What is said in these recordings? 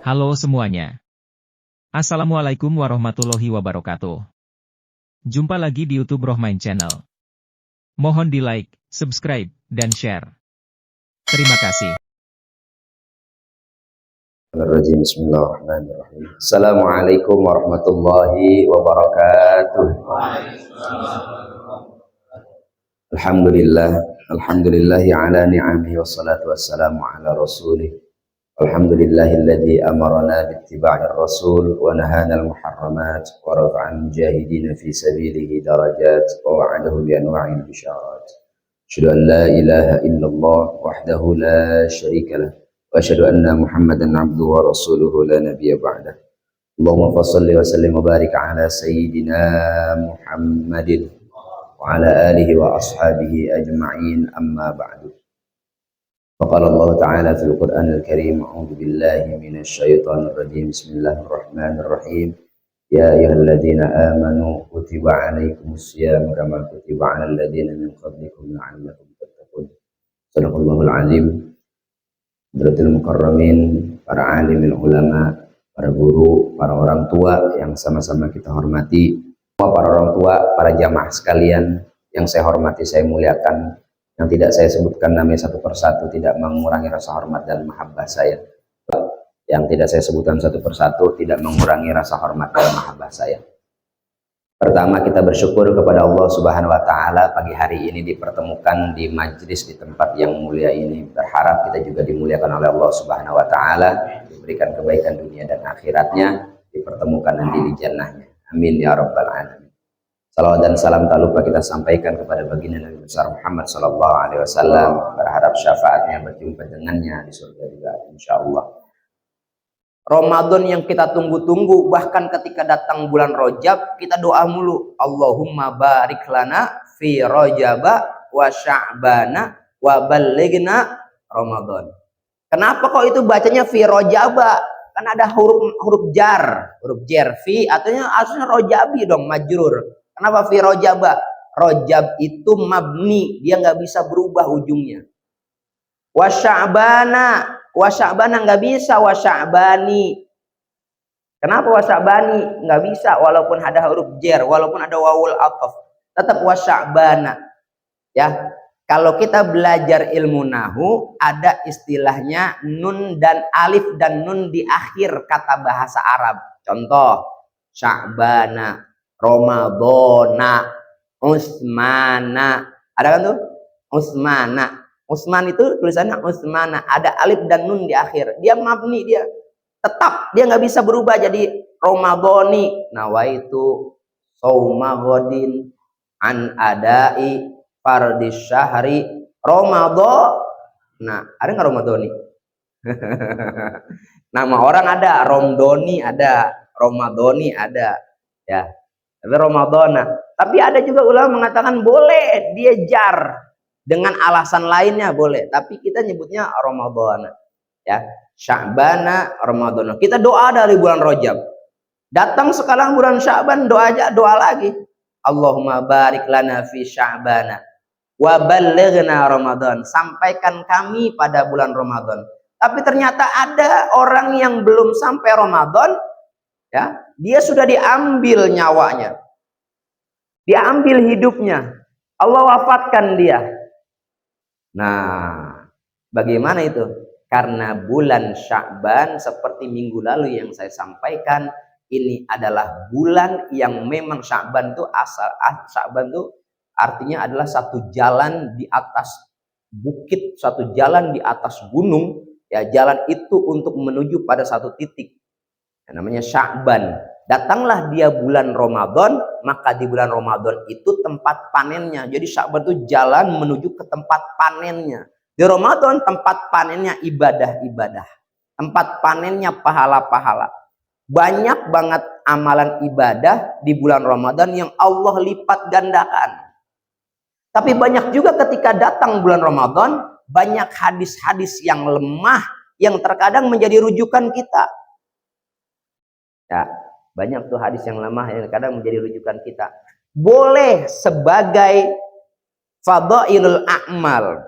Halo semuanya. Assalamualaikum warahmatullahi wabarakatuh. Jumpa lagi di YouTube Rohmain Channel. Mohon di like, subscribe, dan share. Terima kasih. Bismillahirrahmanirrahim. Assalamualaikum warahmatullahi wabarakatuh. Alhamdulillahi ala ni'amihi wassalatu wassalamu ala rasulih. Alhamdulillahilladzi amarana bittiba'ir rasul wa nahana al-muharramat wa rafa'al mujahidina fi sabilihi darajat wa wa'adahu bi anwa'il bisharat. Asyhadu an la ilaha illallah wahdahu la syarika lah wa asyhadu anna Muhammadan 'abduhu wa rasuluhu la nabiyya ba'dah. Allahumma shalli wa sallim wa barik ala sayyidina Muhammadin wa ala alihi wa ashabihi ajma'in, amma ba'du. Faqala Allah Ta'ala fil Qur'anil Karim, a'udzu billahi minasy syaithanir rajim. Bismillahirrahmanirrahim. Ya ayyuhalladzina amanu kutiba 'alaikumus syiyam kama kutiba 'alal ladzina min qablikum la'allakum tattaqun. Shadaqallahul 'azim. Hadratul mukarramin, para alimul ulama, para guru, para orang tua yang sama-sama kita hormati, para orang tua, para jamaah sekalian yang saya hormati, saya muliakan, yang tidak saya sebutkan namanya satu persatu tidak mengurangi rasa hormat dan mahabbah saya. Yang tidak saya sebutkan satu persatu tidak mengurangi rasa hormat dan mahabbah saya. Pertama, kita bersyukur kepada Allah Subhanahu wa Ta'ala pagi hari ini dipertemukan di majlis di tempat yang mulia ini. Berharap kita juga dimuliakan oleh Allah Subhanahu wa Ta'ala, diberikan kebaikan dunia dan akhiratnya, dipertemukan nanti di jannahnya. Amin ya rabbal alamin. Salawat dan salam tak lupa kita sampaikan kepada baginda Nabi besar Muhammad sallallahu alaihi wasallam, berharap syafaatnya, berjumpa dengannya di surga juga insyaallah. Ramadan yang kita tunggu-tunggu, bahkan ketika datang bulan Rajab kita doa mulu, Allahumma barik lana fi Rajaba wa Sya'bana wa ballighna Ramadan. Kenapa kok itu bacanya fi Rajaba? Kan ada huruf jar fi, artinya aslinya Rajabi dong, majrur. Kenapa fi Rajaba? Rajab itu mabni, dia nggak bisa berubah ujungnya. Wa Sya'bana nggak bisa, wa Sya'bani. Kenapa wa Sya'bani? Nggak bisa, walaupun ada huruf jar, walaupun ada wawul athaf, tetap wa Sya'bana. Ya, kalau kita belajar ilmu nahu, ada istilahnya nun dan alif dan nun di akhir kata bahasa Arab. Contoh, Sya'bana, Ramadana, Usmana. Ada kan tuh? Usmana. Usman itu tulisannya Usmana, ada alif dan nun di akhir. Dia mabni, dia tetap, dia nggak bisa berubah jadi Ramadhani. Nawaitu shauma ghadin an adai fardis syahri Ramadhan. Nah, ada nggak Ramadhani? Nama orang ada, Romdoni ada, Ramadhani ada, ya. Tapi Ramadhana. Tapi ada juga ulama mengatakan boleh dia jar dengan alasan lainnya, boleh. Tapi kita nyebutnya Ramadhana. Ya, Sya'bana, Ramadhana. Kita doa dari bulan Rajab. Datang sekarang bulan Sya'ban, doa aja, doa lagi. Allahumma barik lana fi Sya'bana wa ballighna Ramadan. Sampaikan kami pada bulan Ramadan. Tapi ternyata ada orang yang belum sampai Ramadan, ya, dia sudah diambil nyawanya. Diambil hidupnya. Allah wafatkan dia. Nah, bagaimana itu? Karena bulan Sya'ban seperti minggu lalu yang saya sampaikan, ini adalah bulan yang memang Sya'ban itu Sya'ban itu artinya adalah satu jalan di atas bukit, satu jalan di atas gunung, ya, jalan itu untuk menuju pada satu titik. Yang namanya Sya'ban. Datanglah dia bulan Ramadan, maka di bulan Ramadan itu tempat panennya. Jadi Sya'ban itu jalan menuju ke tempat panennya. Di Ramadan tempat panennya ibadah-ibadah. Tempat panennya pahala-pahala. Banyak banget amalan ibadah di bulan Ramadan yang Allah lipat gandakan. Tapi banyak juga ketika datang bulan Ramadan, banyak hadis-hadis yang lemah yang terkadang menjadi rujukan kita. Ya, banyak tuh hadis yang lemah yang kadang menjadi rujukan kita. Boleh sebagai fadailul a'mal,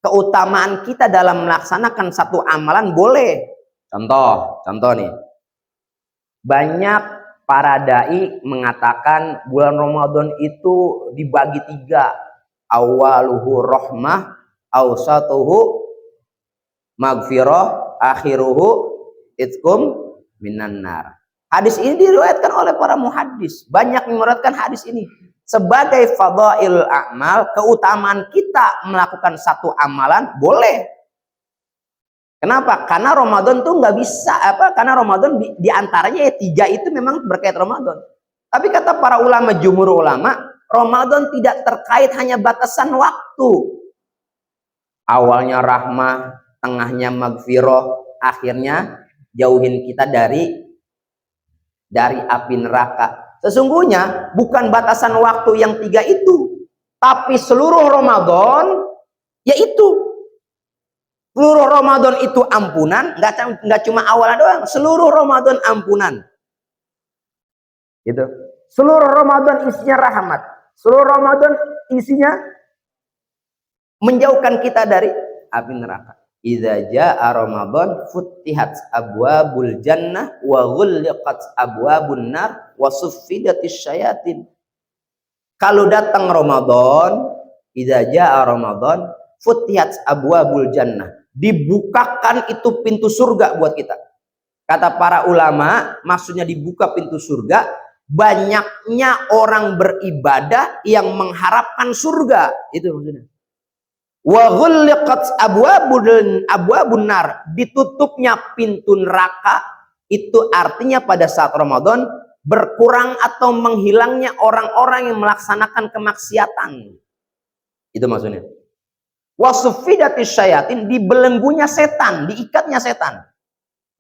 keutamaan kita dalam melaksanakan satu amalan boleh. Contoh nih. Banyak para dai mengatakan bulan Ramadan itu dibagi 3. Awaluhu rahmah, awsatuhu maghfirah, akhiruhu itkum minan nar. Hadis ini diriwayatkan oleh para muhaddis. Banyak yang meriwayatkan hadis ini sebagai fadail a'mal, keutamaan kita melakukan satu amalan boleh. Kenapa? Karena Ramadan tuh nggak bisa karena Ramadan diantaranya 3 itu memang berkait Ramadan. Tapi kata para ulama, jumhur ulama, Ramadan tidak terkait hanya batasan waktu. Awalnya rahmah, tengahnya magfirah, akhirnya jauhin kita dari api neraka. Sesungguhnya bukan batasan waktu yang 3 itu, tapi seluruh Ramadan yaitu. Seluruh Ramadan itu ampunan, nggak cuma awalnya doang, seluruh Ramadan ampunan. Gitu. Seluruh Ramadan isinya rahmat. Seluruh Ramadan isinya menjauhkan kita dari api neraka. Idza jaa Ramadan futtihat abwabul jannah wa ghulliqat abwabun nar wa suffidatis syayatin. Kalau datang Ramadan, idza jaa Ramadan futtihat abwabul jannah. Dibukakan itu pintu surga buat kita. Kata para ulama, maksudnya dibuka pintu surga, banyaknya orang beribadah yang mengharapkan surga. Itu maksudnya. Wa ghulliqat abwabun nar, ditutupnya pintu neraka. Itu artinya pada saat Ramadan berkurang atau menghilangnya orang-orang yang melaksanakan kemaksiatan. Itu maksudnya. Wasuffidatis syayatin, dibelenggunya setan, diikatnya setan.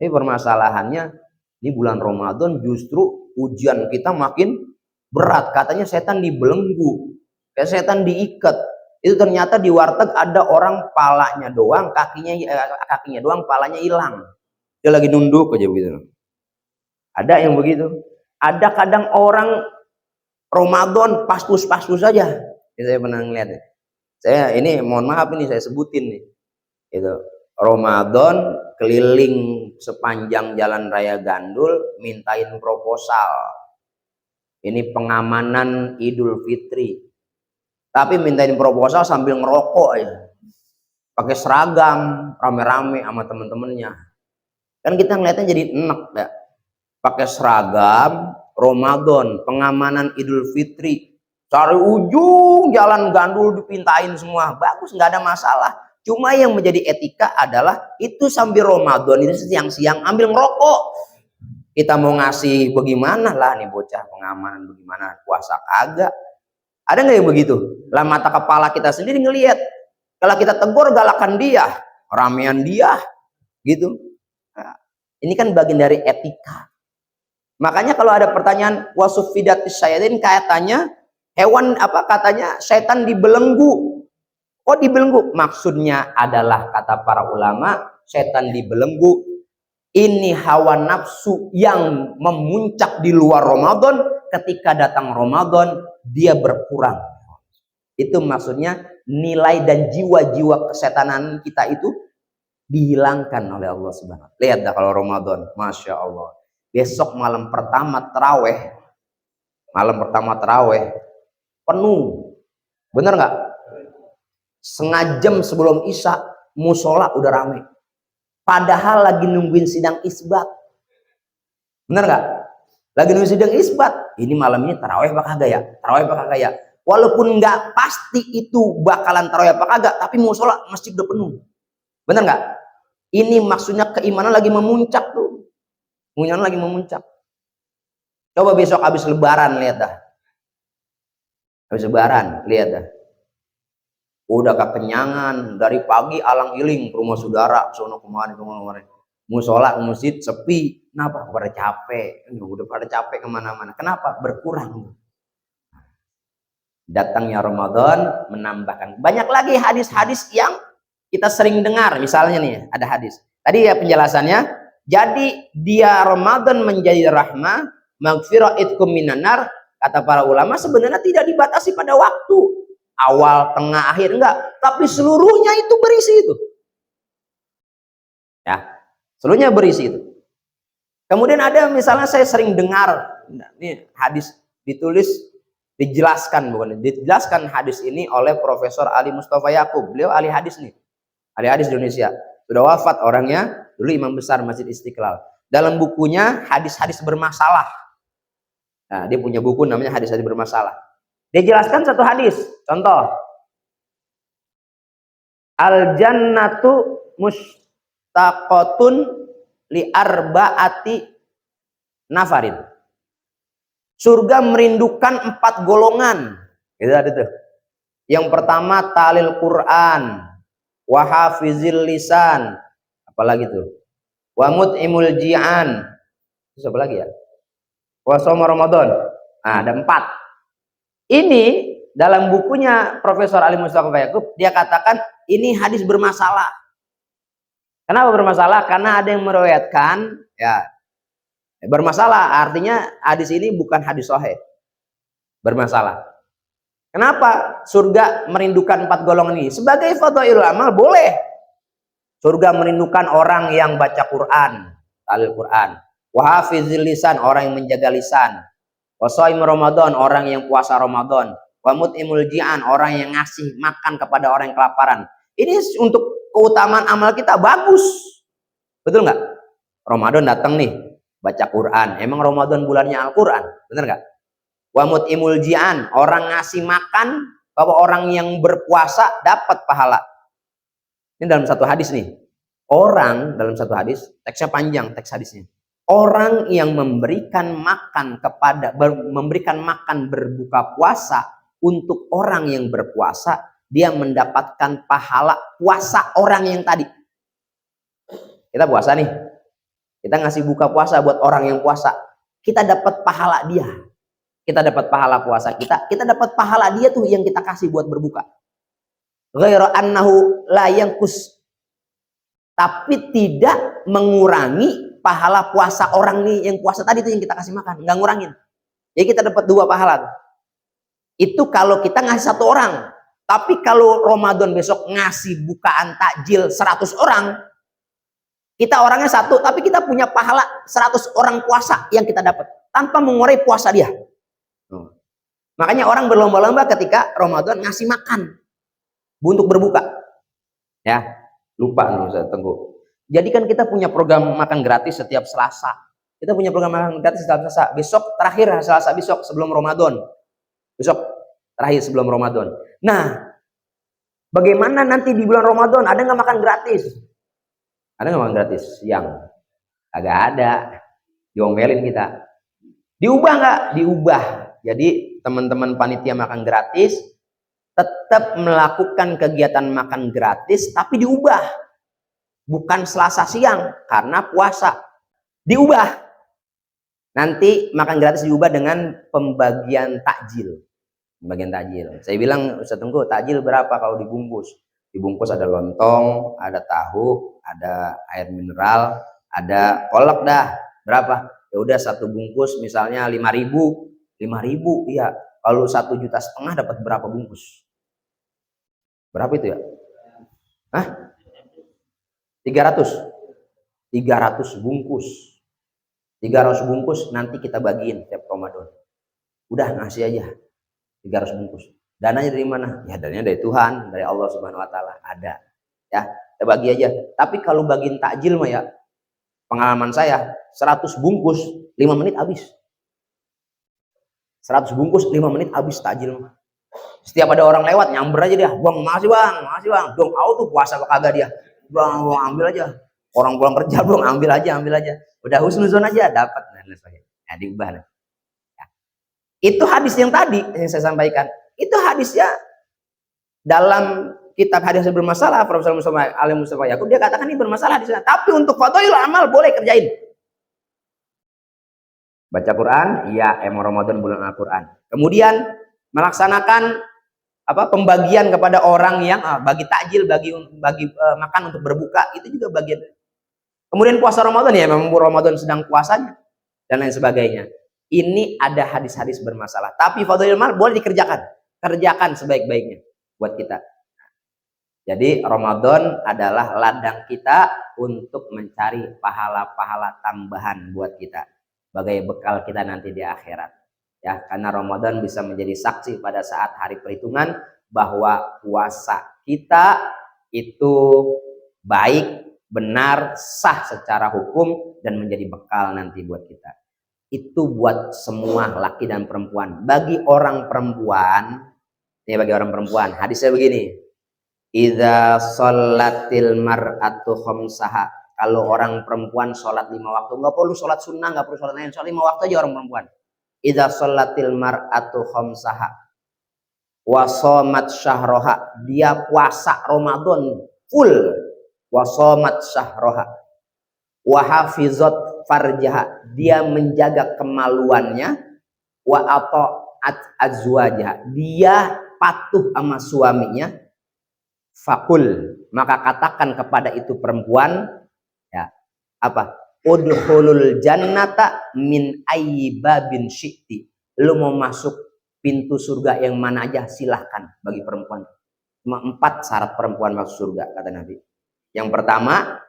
Ini permasalahannya, ini bulan Ramadan justru ujian kita makin berat. Katanya setan dibelenggu, kayak setan diikat. Itu ternyata di warteg ada orang palanya doang, kakinya doang, palanya hilang. Dia lagi nunduk aja begitu. Ada yang begitu. Ada kadang orang Ramadan pastus-pastus saja. Saya pernah ngeliat. Saya ini mohon maaf ini saya sebutin nih. Itu Ramadan keliling sepanjang Jalan Raya Gandul mintain proposal. Ini pengamanan Idul Fitri. Tapi mintain proposal sambil ngerokok ya. Pakai seragam, rame-rame sama temen-temennya. Kan kita ngeliatnya jadi enak ya. Pakai seragam Ramadan, pengamanan Idul Fitri. Cari ujung jalan Gandul dipintain semua. Bagus, nggak ada masalah. Cuma yang menjadi etika adalah itu sambil Ramadan itu siang-siang ambil ngerokok. Kita mau ngasih bagaimana lah nih bocah pengamanan bagaimana puasa kagak. Ada nggak yang begitu? Lah mata kepala kita sendiri ngelihat. Kalau kita tegur galakan dia, ramean dia, gitu. Nah, ini kan bagian dari etika. Makanya kalau ada pertanyaan wasuffidatis syayatin, kaitannya hewan katanya setan dibelenggu. Oh dibelenggu? Maksudnya adalah kata para ulama, setan dibelenggu ini hawa nafsu yang memuncak di luar Ramadan. Ketika datang Ramadan dia berkurang. Itu maksudnya nilai dan jiwa-jiwa kesetanan kita itu dihilangkan oleh Allah Subhanahu. Lihat dah kalau Ramadan, masya Allah. Besok malam pertama taraweh, penuh, bener nggak? Setengah jam sebelum isya musola udah rame. Padahal lagi nungguin sidang isbat, bener nggak? Lagi nungguin sidang isbat. Ini malam ini taraweh apa kagak ya? Taraweh apa kagak ya? Walaupun nggak pasti itu bakalan taraweh apa kagak, tapi musola masjid udah penuh, bener nggak? Ini maksudnya keimanan lagi memuncak tuh, keimanan lagi memuncak. Coba besok habis Lebaran lihat dah. Habis Lebaran, lihat dah. Udah kekenyangan, dari pagi alang-iling ke rumah saudara, sono kemarin. Musola, masjid sepi. Kenapa? Pada capek. Udah pada capek kemana-mana. Kenapa? Berkurang. Datangnya Ramadan menambahkan. Banyak lagi hadis-hadis yang kita sering dengar. Misalnya nih, ada hadis. Tadi ya penjelasannya. Jadi dia Ramadan menjadi rahmah, maghfirah itkum minanar. Kata para ulama sebenarnya tidak dibatasi pada waktu. Awal, tengah, akhir enggak. Tapi seluruhnya itu berisi itu. Ya. Seluruhnya berisi itu. Kemudian ada misalnya saya sering dengar, ini hadis ditulis, dijelaskan hadis ini oleh Profesor Ali Mustafa Yakub. Beliau ahli hadis nih, ahli hadis di Indonesia. Sudah wafat orangnya, dulu imam besar Masjid Istiqlal. Dalam bukunya hadis-hadis bermasalah. Nah, dia punya buku namanya hadis-hadis bermasalah. Dia jelaskan satu hadis, contoh. Al-jannatu mustaqotun li arba'ati nafarin. Surga merindukan 4 golongan. Gitu ada tuh. Yang pertama talil Quran, wa hafizil lisan, apalagi tuh? Wa mut'imul ji'an. Terus apa lagi ya? Wa shaum Ramadan. Nah, ada 4. Ini dalam bukunya Profesor Ali Mustafa Yakub, dia katakan ini hadis bermasalah. Kenapa bermasalah? Karena ada yang meriwayatkan, ya bermasalah. Artinya hadis ini bukan hadis sahih, bermasalah. Kenapa? Surga merindukan 4 golongan ini. Sebagai fadhailul amal boleh. Surga merindukan orang yang baca Quran, talil Quran. Wa hafizil lisan, orang yang menjaga lisan. Wa shaim Ramadan, orang yang puasa Ramadan. Wa mut'imul ji'an, orang yang ngasih makan kepada orang yang kelaparan. Ini untuk keutamaan amal kita bagus. Betul nggak? Ramadan datang nih, baca Quran. Emang Ramadan bulannya Al-Quran? Bener nggak? Wa mut'imul ji'an, orang ngasih makan bahwa orang yang berpuasa dapat pahala. Ini dalam satu hadis nih. Orang dalam satu hadis, teksnya panjang teks hadisnya. Orang yang memberikan makan berbuka puasa untuk orang yang berpuasa, dia mendapatkan pahala puasa orang yang tadi. Kita puasa nih, kita ngasih buka puasa buat orang yang puasa, kita dapat pahala dia. Kita dapat pahala puasa kita dapat pahala dia tuh yang kita kasih buat berbuka. Ghairu annahu la yanqus, tapi tidak mengurangi pahala puasa orang nih yang puasa tadi tuh yang kita kasih makan, nggak ngurangin. Jadi kita dapat 2 pahala. Itu kalau kita ngasih 1 orang. Tapi kalau Ramadan besok ngasih bukaan takjil 100 orang, kita orangnya 1, tapi kita punya pahala 100 orang puasa yang kita dapat tanpa mengurangi puasa dia. Makanya orang berlomba-lomba ketika Ramadan ngasih makan untuk berbuka. Ya, lupa nih Ustaz Tengku. Jadi kan kita punya program makan gratis setiap Selasa. Kita punya program makan gratis setiap Selasa. Besok terakhir Selasa besok sebelum Ramadan. Besok terakhir sebelum Ramadan. Nah, bagaimana nanti di bulan Ramadan? Ada nggak makan gratis? Ada nggak makan gratis? Siang? Agak ada. Diomelin kita. Diubah nggak? Diubah. Jadi teman-teman panitia makan gratis tetap melakukan kegiatan makan gratis, tapi diubah. Bukan Selasa siang karena puasa. Diubah. Nanti makan gratis diubah dengan pembagian takjil. Bagian takjil. Saya bilang, Ustaz Tengku, takjil berapa kalau dibungkus? Dibungkus ada lontong, ada tahu, ada air mineral, ada kolak dah. Berapa? Ya udah 1 bungkus misalnya 5.000. 5.000, iya. Kalau 1,5 juta dapat berapa bungkus? Berapa itu ya? Hah? 300. 300 bungkus. 300 bungkus nanti kita bagiin tiap Ramadan. Udah ngasih aja. 300 bungkus. Dananya dari mana? Ya dananya dari Tuhan, dari Allah Subhanahu wa taala. Ada. Ya, kita bagi aja. Tapi kalau bagiin takjil mah ya, pengalaman saya 100 bungkus 5 menit habis. 100 bungkus 5 menit habis takjil mah. Setiap ada orang lewat nyamber aja dia. Bang, makasih bang. Dong, tuh puasa apa kagak dia? Bang, ambil aja. Orang pulang kerja, bang, ambil aja. Udah husnuzon aja dapat. Nah, diubah. Nah. Itu hadis yang tadi yang saya sampaikan. Itu hadisnya dalam kitab hadis bermasalah Profesor Ali Mustafa Yakub, dia katakan ini bermasalah hadisnya. Tapi untuk fadhailul amal boleh kerjain. Baca Quran, iya, emang Ramadan bulan Al-Quran. Kemudian melaksanakan pembagian kepada orang yang bagi takjil, bagi makan untuk berbuka, itu juga bagian. Kemudian puasa Ramadan, ya memang Ramadan sedang puasanya dan lain sebagainya. Ini ada hadis-hadis bermasalah. Tapi fadhailul amal boleh dikerjakan. Kerjakan sebaik-baiknya buat kita. Jadi Ramadan adalah ladang kita untuk mencari pahala-pahala tambahan buat kita, sebagai bekal kita nanti di akhirat. Ya, karena Ramadan bisa menjadi saksi pada saat hari perhitungan bahwa puasa kita itu baik, benar, sah secara hukum dan menjadi bekal nanti buat kita. Itu buat semua laki dan perempuan. Bagi orang perempuan, hadisnya begini. Idza sholatil mar'atu khamsaha. Kalau orang perempuan sholat 5 waktu, nggak perlu sholat sunnah, nggak perlu sholat lain, sholat 5 waktu aja orang perempuan. Idza sholatil mar'atu khamsaha wa shamat syahroha, dia puasa Ramadan full, wa shamat syahroha wa hafizat farjaha, dia menjaga kemaluannya, wa ata'at azwajah, dia patuh sama suaminya, fakul, maka katakan kepada itu perempuan, ya, apa? Udkhulul jannata min ayyi babin syi'ti. Lu mau masuk pintu surga yang mana aja silahkan bagi perempuan. Cuma 4 syarat perempuan masuk surga kata Nabi. Yang pertama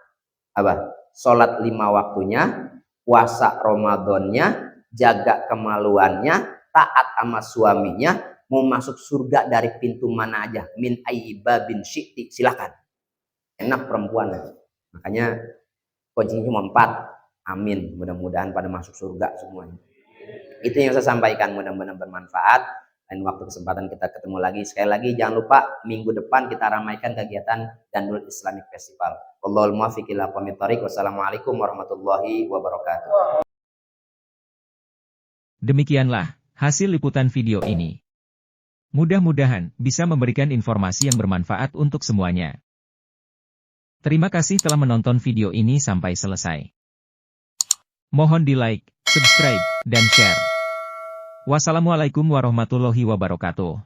apa? Sholat 5 waktunya, puasa Ramadannya, jaga kemaluannya, taat sama suaminya, mau masuk surga dari pintu mana aja, min ayyi babin syi'ti, silakan. Enak perempuan. Makanya kuncinya cuma 4. Amin, mudah-mudahan pada masuk surga semuanya. Itu yang saya sampaikan, mudah-mudahan bermanfaat. Dan waktu kesempatan kita ketemu lagi. Sekali lagi jangan lupa minggu depan kita ramaikan kegiatan Dandul Islamic Festival. Wallahul muwaffiq ila aqwamit thoriq. Wassalamualaikum warahmatullahi wabarakatuh. Demikianlah hasil liputan video ini. Mudah-mudahan bisa memberikan informasi yang bermanfaat untuk semuanya. Terima kasih telah menonton video ini sampai selesai. Mohon di-like, subscribe, dan share. Wassalamualaikum warahmatullahi wabarakatuh.